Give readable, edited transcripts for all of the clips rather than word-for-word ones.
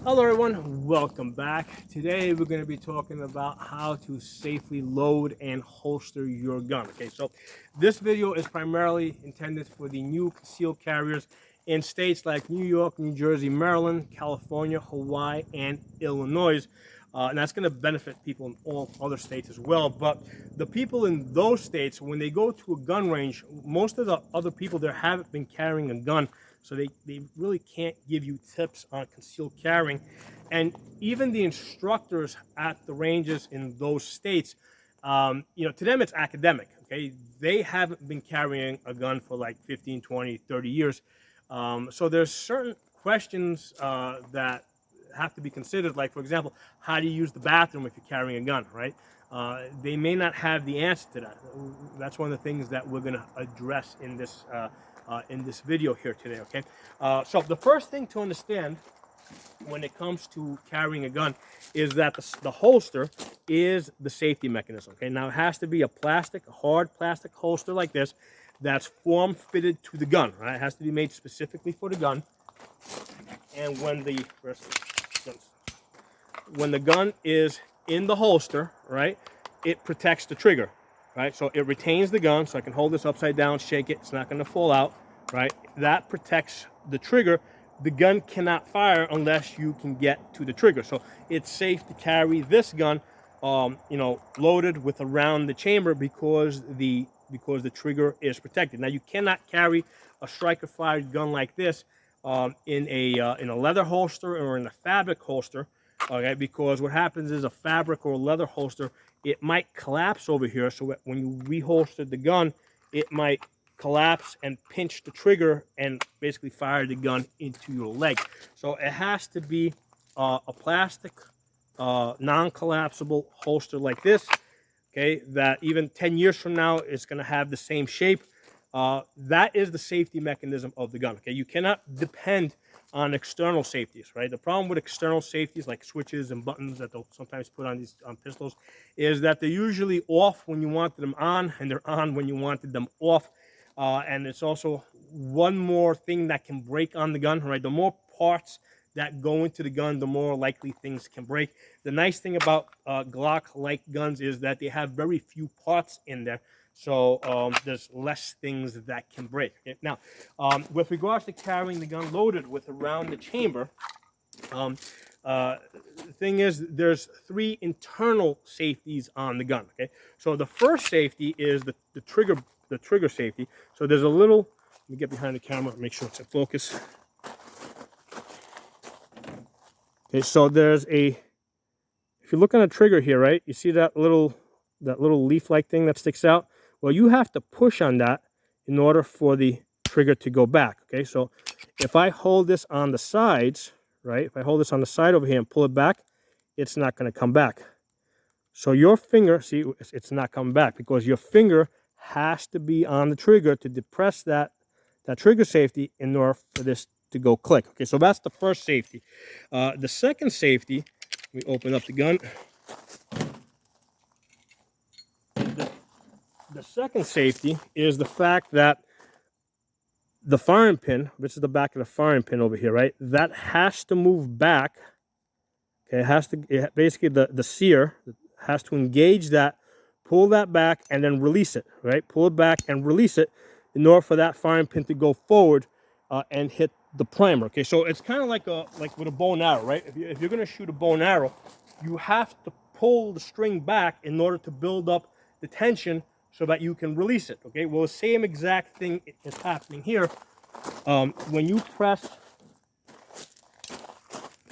Hello everyone, welcome back. Today we're going to be talking about how to safely load and holster your gun. Okay, so this video is primarily intended for the new concealed carriers in states like New York, New Jersey, Maryland, California, Hawaii, and Illinois. And that's going to benefit people in all other states as well. But the people in those states, when they go to a gun range, most of the other people there haven't been carrying a gun. So they really can't give you tips on concealed carrying. And even the instructors at the ranges in those states, to them it's academic, okay? They haven't been carrying a gun for like 15, 20, 30 years. So there's certain questions that have to be considered, like, for example, how do you use the bathroom if you're carrying a gun, right? They may not have the answer to that. That's one of the things that we're going to address in this video here today, okay? So the first thing to understand when it comes to carrying a gun is that the holster is the safety mechanism, okay? Now, it has to be a hard plastic holster like this that's form-fitted to the gun, right? It has to be made specifically for the gun. And when the gun is in the holster, right, it protects the trigger, right? So it retains the gun, so I can hold this upside down, shake it, it's not going to fall out, right? That protects the trigger. The gun cannot fire unless you can get to the trigger. So it's safe to carry this gun, loaded with around the chamber because the trigger is protected. Now, you cannot carry a striker-fired gun like this in a leather holster or in a fabric holster, okay? Because what happens is a fabric or a leather holster, it might collapse over here. So when you reholster the gun, it might collapse and pinch the trigger and basically fire the gun into your leg. So it has to be a plastic, non-collapsible holster like this, okay, that even 10 years from now is going to have the same shape. That is the safety mechanism of the gun, okay? You cannot depend on external safeties, right? The problem with external safeties like switches and buttons that they'll sometimes put on these pistols is that they're usually off when you wanted them on, and they're on when you wanted them off. And it's also one more thing that can break on the gun, right? The more parts that go into the gun, the more likely things can break. The nice thing about Glock-like guns is that they have very few parts in there, so there's less things that can break. Okay? Now, with regards to carrying the gun loaded with around the chamber, the thing is, there's 3 internal safeties on the gun. Okay, so the first safety is the trigger safety. So there's a little. Let me get behind the camera, make sure it's in focus. Okay, so there's if you look on the trigger here, right? You see that little leaf-like thing that sticks out? Well, you have to push on that in order for the trigger to go back. Okay, so if I hold this on the sides, right? If I hold this on the side over here and pull it back, it's not going to come back. So your finger, see, it's not coming back because your finger has to be on the trigger to depress that trigger safety in order for this to go click. Okay, so that's the first safety. The second safety, let me open up the gun. The second safety is the fact that the firing pin, which is the back of the firing pin over here, right? That has to move back. Okay, basically the sear has to engage that, pull that back, and then release it, right? Pull it back and release it in order for that firing pin to go forward and hit the primer. Okay, so it's kind of like with a bow and arrow, right? If you're going to shoot a bow and arrow, you have to pull the string back in order to build up the tension so that you can release it. Okay, well, the same exact thing is happening here. When you press,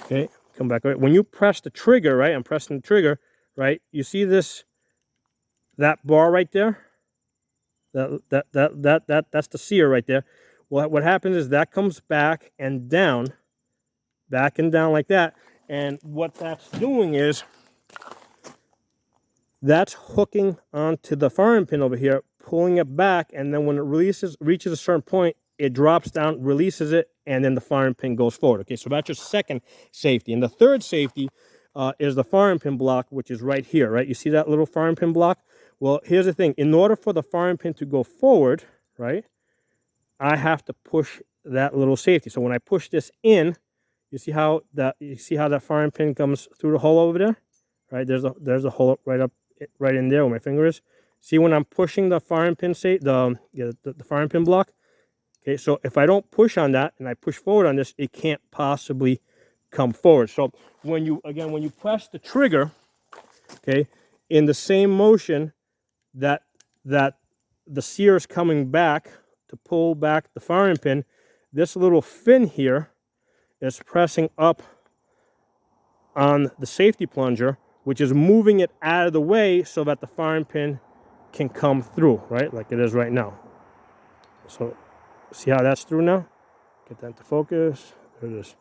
okay, come back, right? When you press the trigger, right? I'm pressing the trigger, right? You see that bar right there? That's the sear right there. Well, what happens is that comes back and down like that. And what that's doing is that's hooking onto the firing pin over here, pulling it back, and then when it reaches a certain point, it drops down, releases it, and then the firing pin goes forward. Okay, so that's your second safety. And the third safety is the firing pin block, which is right here, right? You see that little firing pin block? Well, here's the thing. In order for the firing pin to go forward, right, I have to push that little safety. So when I push this in, You see how that firing pin comes through the hole over there, right? There's a hole right in there where my finger is. See when I'm pushing the firing pin, the firing pin block. Okay, so if I don't push on that and I push forward on this, it can't possibly come forward. So when you press the trigger, okay, in the same motion that the sear is coming back to pull back the firing pin, this little fin here is pressing up on the safety plunger, which is moving it out of the way so that the firing pin can come through, right, like it is right now. So see how that's through now? Get that to focus. There it is.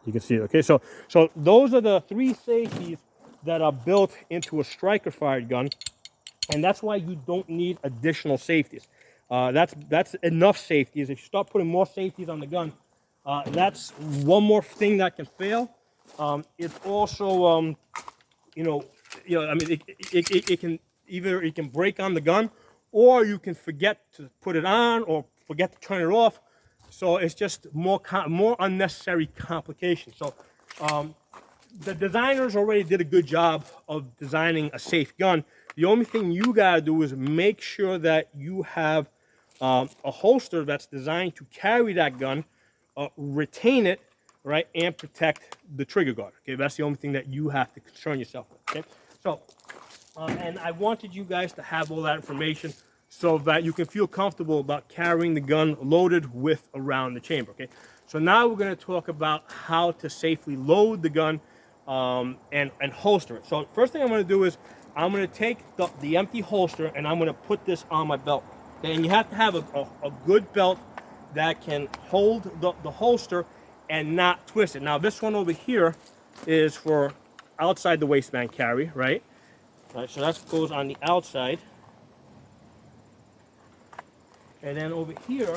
You can see it. Okay, so those are the 3 safeties that are built into a striker fired gun, and that's why you don't need additional safeties. That's enough safeties. If you start putting more safeties on the gun, that's one more thing that can fail. It's also, I mean, it can break on the gun, or you can forget to put it on or forget to turn it off. So it's just more unnecessary complications. So the designers already did a good job of designing a safe gun. The only thing you gotta do is make sure that you have a holster that's designed to carry that gun, retain it, right, and protect the trigger guard. Okay, that's the only thing that you have to concern yourself with. Okay, so and I wanted you guys to have all that information so that you can feel comfortable about carrying the gun loaded with around the chamber. Okay, so now we're going to talk about how to safely load the gun and holster it. So first thing I'm going to do is I'm going to take the empty holster and I'm going to put this on my belt. Okay, and you have to have a good belt that can hold the holster and not twist it. Now this one over here is for outside the waistband carry, right? All right, so that goes on the outside. And then over here,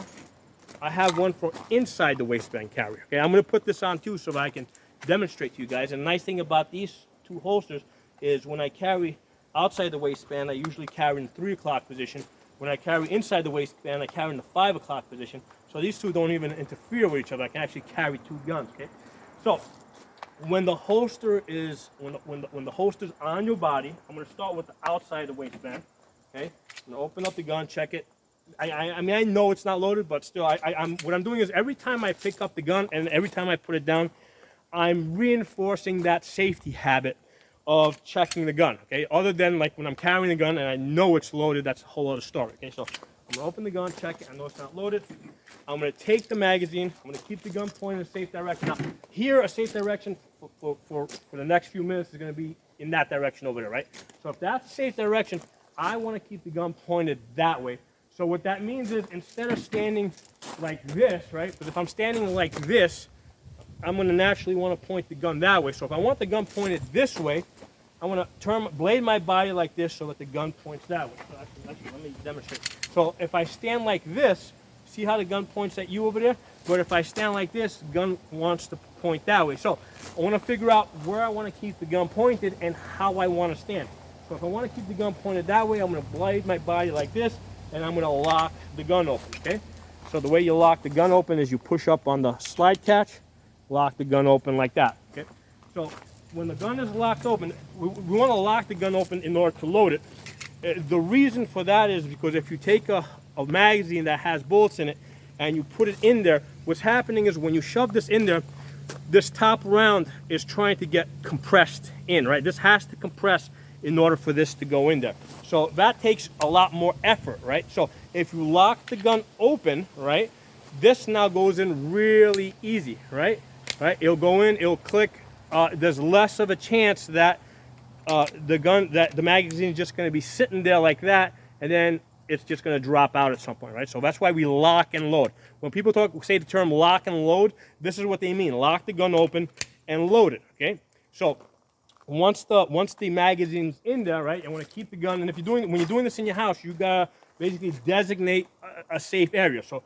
I have one for inside the waistband carry. Okay, I'm going to put this on too so that I can demonstrate to you guys. And the nice thing about these 2 holsters is when I carry outside the waistband, I usually carry in the 3 o'clock position. When I carry inside the waistband, I carry in the 5 o'clock position. So these 2 don't even interfere with each other. I can actually carry 2 guns. Okay, so when the holster is when the holster's on your body, I'm going to start with the outside of the waistband. Okay, I'm going to open up the gun, check it. I mean, I know it's not loaded, but still, what I'm doing is every time I pick up the gun and every time I put it down, I'm reinforcing that safety habit of checking the gun. Okay, other than like when I'm carrying the gun and I know it's loaded, that's a whole other story. Okay, so I'm gonna open the gun, check it. I know it's not loaded. I'm gonna take the magazine. I'm gonna keep the gun pointed in a safe direction. Now, here, a safe direction for the next few minutes is gonna be in that direction over there, right? So if that's a safe direction, I want to keep the gun pointed that way. So what that means is instead of standing like this, right? But if I'm standing like this, I'm going to naturally want to point the gun that way. So if I want the gun pointed this way, I want to blade my body like this so that the gun points that way. So actually, let me demonstrate. So if I stand like this, see how the gun points at you over there? But if I stand like this, the gun wants to point that way. So I want to figure out where I want to keep the gun pointed and how I want to stand. So if I want to keep the gun pointed that way, I'm going to blade my body like this, and I'm going to lock the gun open, okay? So the way you lock the gun open is you push up on the slide catch, lock the gun open like that, okay? So when the gun is locked open, we want to lock the gun open in order to load it. The reason for that is because if you take a magazine that has bullets in it and you put it in there, what's happening is when you shove this in there, this top round is trying to get compressed in, right? This has to compress in order for this to go in there. So that takes a lot more effort, right? So if you lock the gun open, right, this now goes in really easy, right? Right? It'll go in, it'll click. There's less of a chance that the magazine is just going to be sitting there like that, and then it's just going to drop out at some point, right? So that's why we lock and load. When people say the term lock and load, this is what they mean: lock the gun open and load it. Okay, so once the magazine's in there, right, you want to keep the gun. And when you're doing this in your house, you gotta basically designate a safe area. So,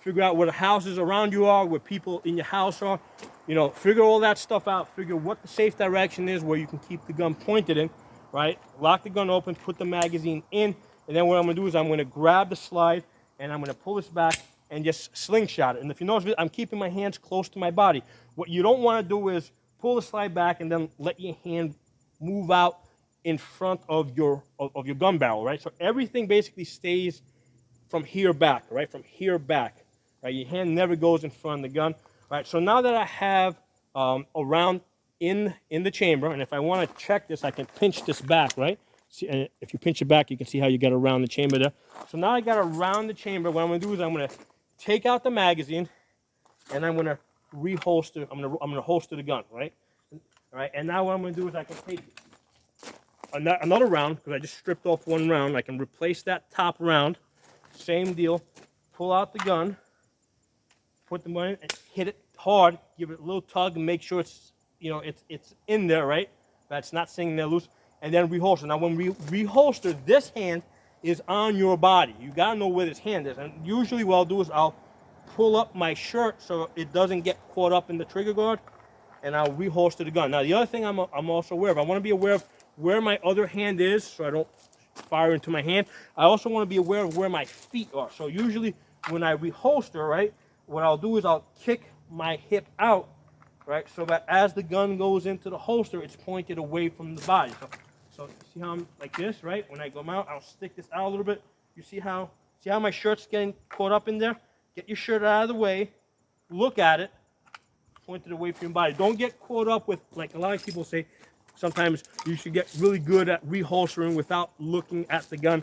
figure out where the houses around you are, where people in your house are. Figure all that stuff out. Figure what the safe direction is, where you can keep the gun pointed in, right? Lock the gun open, put the magazine in, and then what I'm gonna do is I'm gonna grab the slide and I'm gonna pull this back and just slingshot it. And if you notice, I'm keeping my hands close to my body. What you don't want to do is pull the slide back and then let your hand move out in front of your gun barrel, right? So everything basically stays from here back, right? From here back, right? Your hand never goes in front of the gun, right? So now that I have a round in the chamber, and if I want to check this, I can pinch this back, right? See, and if you pinch it back, you can see how you get around the chamber there. So now I got around the chamber. What I'm going to do is I'm going to take out the magazine, and I'm going to reholster. I'm going to holster the gun, right? All right. And now what I'm going to do is I can take another round, because I just stripped off one round. I can replace that top round. Same deal. Pull out the gun, put the money, and hit it hard. Give it a little tug and make sure it's it's in there, right? That's not sitting there loose. And then reholster. Now, when we reholster, this hand is on your body. You gotta know where this hand is. And usually, what I'll do is I'll pull up my shirt so it doesn't get caught up in the trigger guard, and I'll reholster the gun. Now, the other thing I'm also aware of, I want to be aware of where my other hand is, so I don't fire into my hand. I also want to be aware of where my feet are. So usually, when I reholster, right, what I'll do is I'll kick my hip out, right, so that as the gun goes into the holster, it's pointed away from the body. So see how I'm like this, right? When I go out, I'll stick this out a little bit. You see how my shirt's getting caught up in there? Get your shirt out of the way. Look at it. Point it away from your body. Don't get caught up with, like a lot of people say, sometimes you should get really good at reholstering without looking at the gun,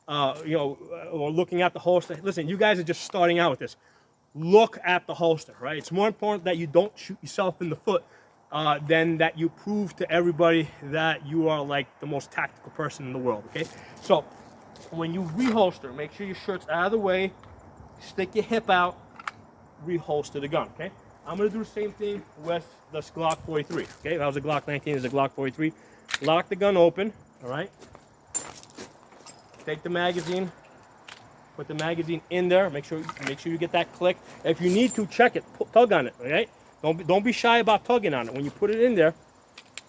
or looking at the holster. Listen, you guys are just starting out with this. Look at the holster, right? It's more important that you don't shoot yourself in the foot than that you prove to everybody that you are like the most tactical person in the world, okay? So when you reholster, make sure your shirt's out of the way, stick your hip out, reholster the gun, okay? I'm gonna do the same thing with this Glock 43, okay? That was a Glock 19, this is a Glock 43. Lock the gun open, all right? Take the magazine, put the magazine in there, make sure you get that click. If you need to, check it, tug on it, all right? Don't be shy about tugging on it. When you put it in there,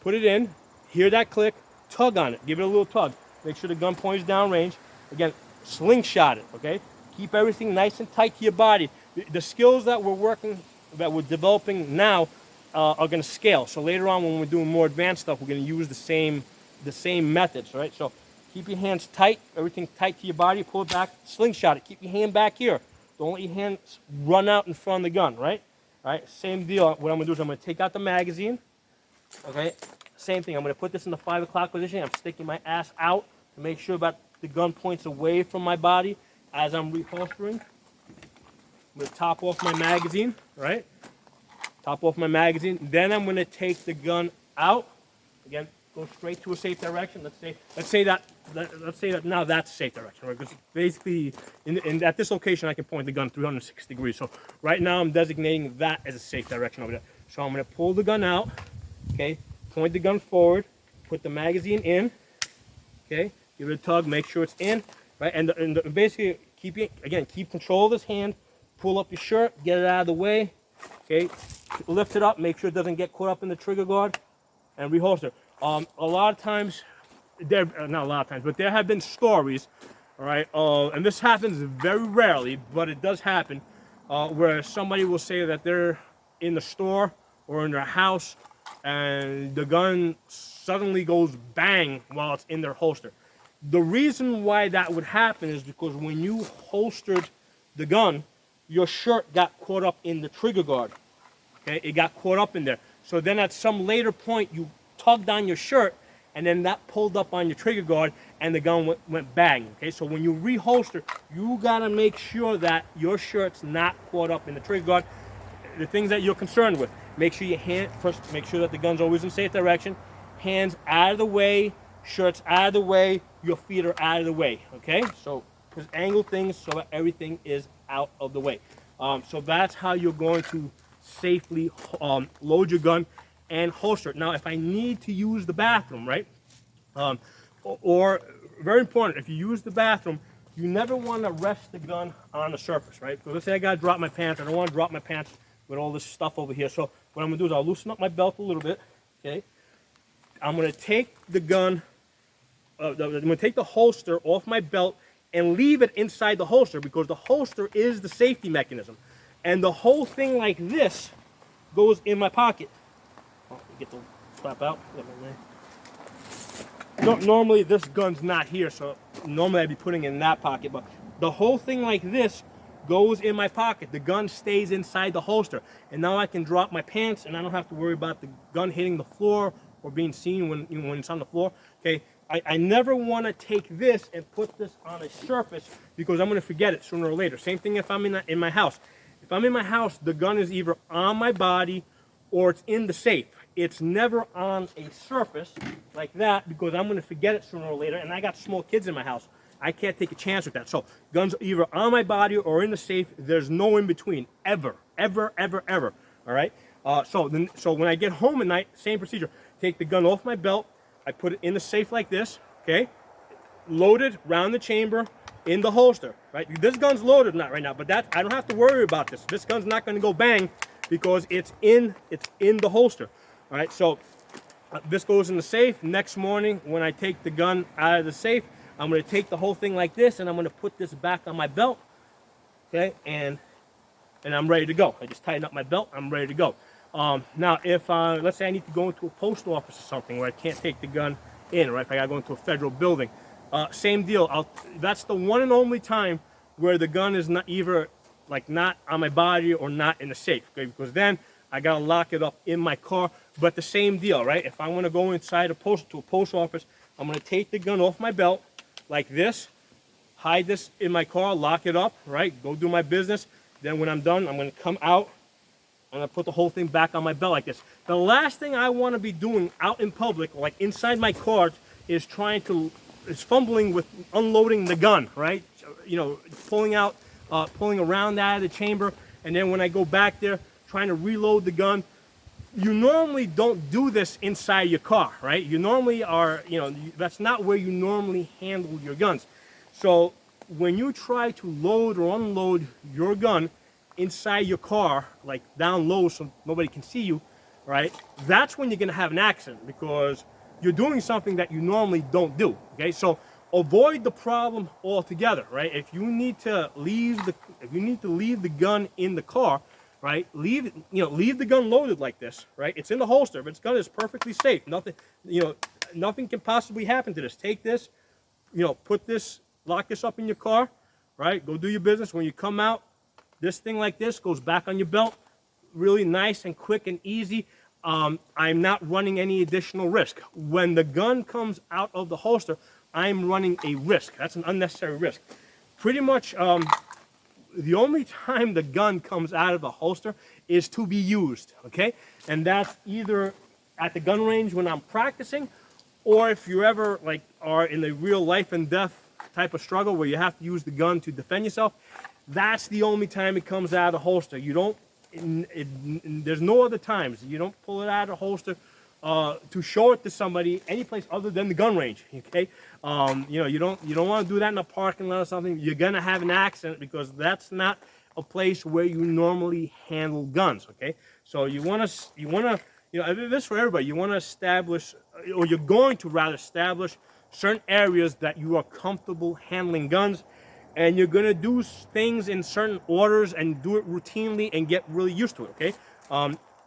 put it in, hear that click, tug on it, give it a little tug. Make sure the gun points downrange. Again, slingshot it, okay? Keep everything nice and tight to your body. The skills that we're developing now are going to scale. So later on, when we're doing more advanced stuff, we're going to use the same methods, right? So keep your hands tight, everything tight to your body, pull it back, slingshot it. Keep your hand back here. Don't let your hands run out in front of the gun, right? All right, same deal. What I'm going to do is I'm going to take out the magazine, okay? Same thing. I'm going to put this in the 5 o'clock position. I'm sticking my ass out to make sure that the gun points away from my body as I'm reholstering. I'm going to top off my magazine, right? Top off my magazine. Then I'm going to take the gun out. Again, go straight to a safe direction. Let's say that now that's a safe direction, right? Because basically, at this location, I can point the gun 360 degrees. So right now, I'm designating that as a safe direction over there. So I'm going to pull the gun out, okay? Point the gun forward, put the magazine in, okay? Give it a tug, make sure it's in, right? And basically, keep control of this hand. Pull up your shirt, get it out of the way, okay? Lift it up, make sure it doesn't get caught up in the trigger guard, and reholster. A lot of times, not a lot of times, but there have been stories, all right, and this happens very rarely, but it does happen, where somebody will say that they're in the store or in their house, and the gun suddenly goes bang while it's in their holster. The reason why that would happen is because when you holstered the gun, your shirt got caught up in the trigger guard, okay? It got caught up in there. So then at some later point, you tugged on your shirt, and then that pulled up on your trigger guard, and the gun went bang, okay? So when you reholster, you gotta make sure that your shirt's not caught up in the trigger guard. The things that you're concerned with, make sure first make sure that the gun's always in safe direction, hands out of the way, shirt's out of the way, your feet are out of the way, okay? So just angle things so that everything is out of the way. So that's how you're going to safely load your gun and holster it. Now, if I need to use the bathroom, right? Or very important, if you use the bathroom, you never want to rest the gun on the surface, right? So let's say I got to drop my pants. I don't want to drop my pants with all this stuff over here. So what I'm going to do is I'll loosen up my belt a little bit, okay? I'm going to take the gun, I'm going to take the holster off my belt and leave it inside the holster, because the holster is the safety mechanism. And the whole thing like this goes in my pocket. Oh, get the strap out. No, normally this gun's not here, so normally I'd be putting it in that pocket, but the whole thing like this goes in my pocket. The gun stays inside the holster, and now I can drop my pants, and I don't have to worry about the gun hitting the floor or being seen when it's on the floor. Okay, I never want to take this and put this on a surface, because I'm going to forget it sooner or later. Same thing if I'm in my house. If I'm in my house, the gun is either on my body or it's in the safe. It's never on a surface like that, because I'm going to forget it sooner or later, and I got small kids in my house. I can't take a chance with that. So guns are either on my body or in the safe. There's no in between, ever, ever, ever, ever. All right. So when I get home at night, same procedure. Take the gun off my belt. I put it in the safe like this. Okay. Loaded round the chamber in the holster. Right. This gun's loaded not right now, but that I don't have to worry about this. This gun's not going to go bang, because it's in the holster. All right. So this goes in the safe. Next morning, when I take the gun out of the safe, I'm going to take the whole thing like this, and I'm going to put this back on my belt, okay, and I'm ready to go. I just tighten up my belt, I'm ready to go. Now, if, let's say I need to go into a post office or something where I can't take the gun in, right, if I got to go into a federal building, same deal. That's the one and only time where the gun is not either, like, not on my body or not in the safe, okay, because then I got to lock it up in my car. But the same deal, right, if I want to go inside to a post office, I'm going to take the gun off my belt, like this, hide this in my car, lock it up, right? Go do my business. Then when I'm done, I'm going to come out and I put the whole thing back on my belt like this. The last thing I want to be doing out in public, like inside my car, is fumbling with unloading the gun, right? You know, pulling around out of the chamber, and then when I go back there, trying to reload the gun. You normally don't do this inside your car, right? You normally are, you know, that's not where you normally handle your guns. So when you try to load or unload your gun inside your car, like down low so nobody can see you, right? That's when you're going to have an accident, because you're doing something that you normally don't do, okay? So avoid the problem altogether, right? If you need to leave the gun in the car, right? Leave the gun loaded like this, right? It's in the holster, but this gun is perfectly safe. Nothing can possibly happen to this. Take this, lock this up in your car, right? Go do your business. When you come out, this thing like this goes back on your belt, really nice and quick and easy. I'm not running any additional risk. When the gun comes out of the holster, I'm running a risk. That's an unnecessary risk. Pretty much, the only time the gun comes out of the holster is to be used, okay? And that's either at the gun range when I'm practicing, or if you ever are in a real life and death type of struggle where you have to use the gun to defend yourself. That's the only time it comes out of the holster. You don't. There's no other times. You don't pull it out of the holster to show it to somebody any place other than the gun range. Okay, you don't want to do that in a parking lot or something. You're gonna have an accident, because that's not a place where you normally handle guns. Okay, so you wanna this for everybody. You want to establish, or you're going to rather establish, certain areas that you are comfortable handling guns, and you're gonna do things in certain orders and do it routinely and get really used to it. Okay,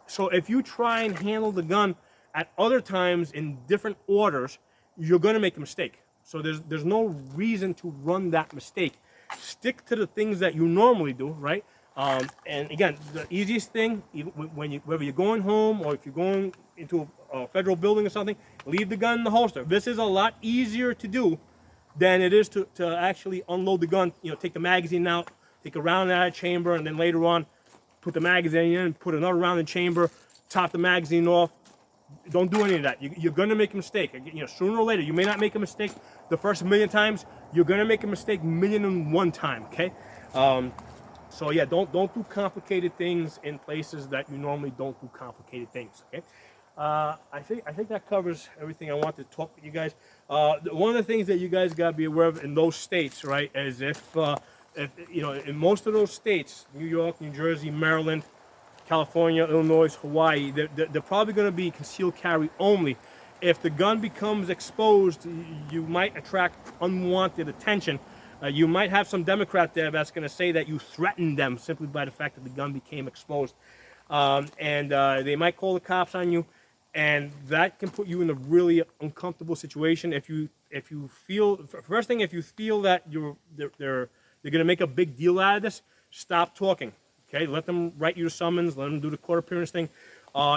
so if you try and handle the gun at other times in different orders, you're going to make a mistake. So there's no reason to run that mistake. Stick to the things that you normally do, right? And again, the easiest thing, whether you're going home or if you're going into a federal building or something, leave the gun in the holster. This is a lot easier to do than it is to actually unload the gun. Take the magazine out, take a round out of the chamber, and then later on, put the magazine in, put another round in the chamber, top the magazine off. Don't do any of that. You're going to make a mistake. Sooner or later, you may not make a mistake the first 1,000,000 times. You're going to make a mistake 1,000,001 time. Okay. So yeah, don't do complicated things in places that you normally don't do complicated things. Okay. I think that covers everything I want to talk with you guys. One of the things that you guys got to be aware of in those states, right, is if in most of those states, New York, New Jersey, Maryland, California, Illinois, Hawaii, they're probably going to be concealed carry only. If the gun becomes exposed, you might attract unwanted attention You might have some Democrat there that's going to say that you threatened them simply by the fact that the gun became exposed. And they might call the cops on you, and that can put you in a really uncomfortable situation. If you feel, first thing, if you feel that they're going to make a big deal out of this, stop talking. Okay, let them write you a summons, let them do the court appearance thing.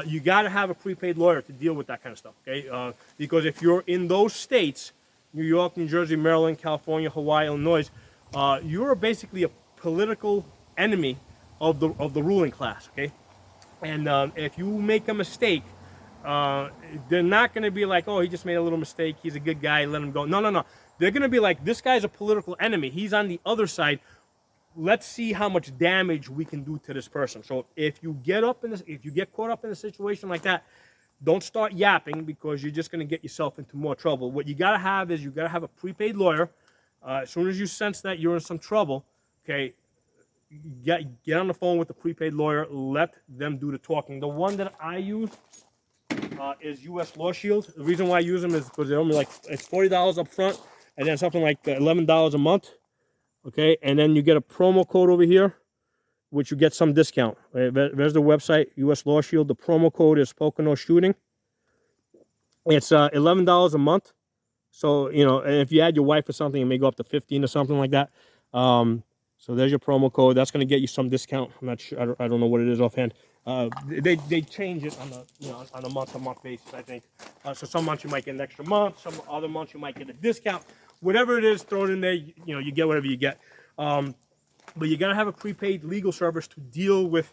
You got to have a prepaid lawyer to deal with that kind of stuff. Okay, because if you're in those states, New York, New Jersey, Maryland, California, Hawaii, Illinois, you're basically a political enemy of the ruling class. Okay, and if you make a mistake, they're not going to be like, oh, he just made a little mistake, he's a good guy, let him go. No, no, no. They're going to be like, this guy's a political enemy, he's on the other side. Let's see how much damage we can do to this person. So if you get caught up in a situation like that, don't start yapping, because you're just going to get yourself into more trouble. What you got to have is, you got to have a prepaid lawyer. As soon as you sense that you're in some trouble, okay, get on the phone with the prepaid lawyer. Let them do the talking. The one that I use is U.S. Lawshield. The reason why I use them is because they're only like, it's $40 up front, and then something like $11 a month. Okay, and then you get a promo code over here, which you get some discount. Right? There's the website, U.S. Lawshield. The promo code is Pocono Shooting. It's $11 a month. So, you know, and if you add your wife or something, it may go up to $15 or something like that. So there's your promo code. That's going to get you some discount. I'm not sure. I don't know what it is offhand. They change it on a month-to-month basis, I think. So some months you might get an extra month. Some other months you might get a discount. Whatever it is, throw it in there. You know, you get whatever you get. But you got to have a prepaid legal service to deal with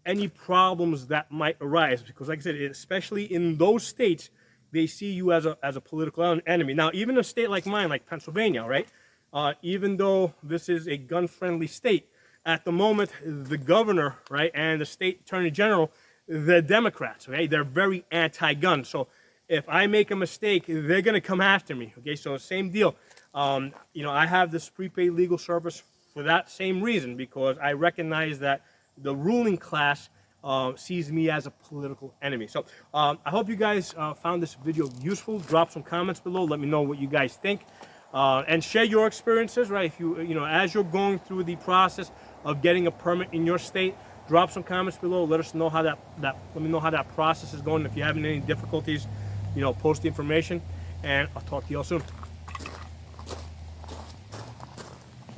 any problems that might arise. Because, like I said, especially in those states, they see you as a political enemy. Now, even a state like mine, like Pennsylvania, right? Even though this is a gun-friendly state, at the moment, the governor, right, and the state attorney general, they're Democrats, okay? They're very anti-gun. So if I make a mistake, they're going to come after me, okay? So same deal. You know, I have this prepaid legal service for that same reason, because I recognize that the ruling class sees me as a political enemy. So I hope you guys found this video useful. Drop some comments below. Let me know what you guys think. And share your experiences, right? If you know, as you're going through the process of getting a permit in your state, drop some comments below. Let us know how let me know how that process is going. If you're having any difficulties, you know, post the information, and I'll talk to you all soon.